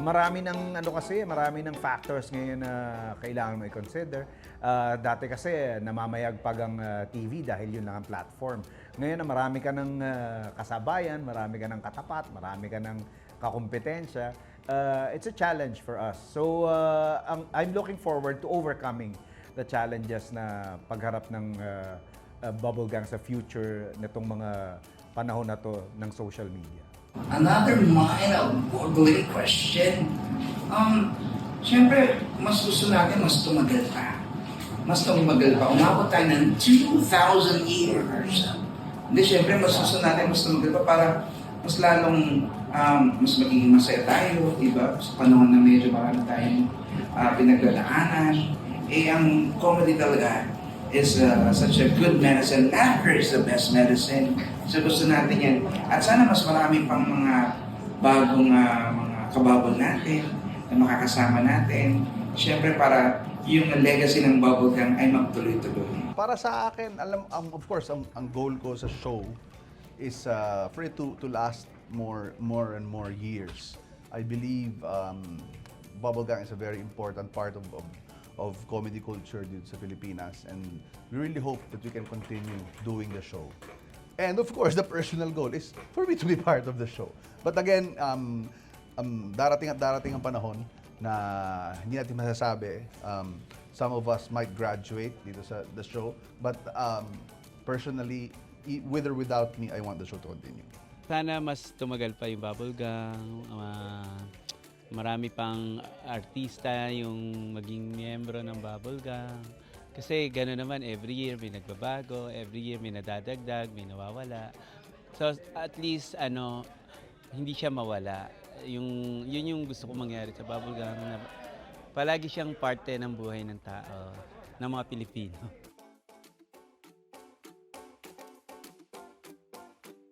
Marami ng factors ngayon na kailangan mo i-consider. Dati kasi namamayagpag ang TV dahil yun lang ang platform. Ngayon na marami ka ng kasabayan, marami ka ng katapat, marami ka ng kakumpetensya. It's a challenge for us. So I'm looking forward to overcoming the challenges na pagharap ng bubble gang sa future nitong mga panahon na to ng social media. Another mind-boggling question. Siyempre, mas gusto natin mas tumagal pa. Mas tumagal pa. Umabot tayo ng 2,000 years. Hindi, siyempre, mas gusto natin mas tumagal pa para mas lalong mas magiging masaya tayo, diba? Sa panahon na medyo marami tayong pinaglalaanan. Ang comedy talaga is such a good medicine. Laughter is the best medicine. So gusto natin yan. At sana mas marami pang mga bagong mga kababol natin na makakasama natin. Siyempre para yung legacy ng Bubblegum ay magtuloy-tuloy. Para sa akin, of course, ang goal ko sa show is for it to last more and more years. I believe Bubblegum is a very important part of comedy culture dito sa Pilipinas, and we really hope that we can continue doing the show. And of course, the personal goal is for me to be part of the show. But again, darating ang panahon na hindi natin masasabi. Some of us might graduate dito sa the show, but personally, with or without me, I want the show to continue. Sana mas tumagal pa yung Bubblegum, marami pang artista yung maging miyembro ng Bubblegum. Kasi gano'n naman, every year may nagbabago, every year may nadadagdag, may nawawala. So at least hindi siya mawala. Yun yung gusto ko mangyari sa Bubblegum, na palagi siyang parte ng buhay ng tao, ng mga Pilipino.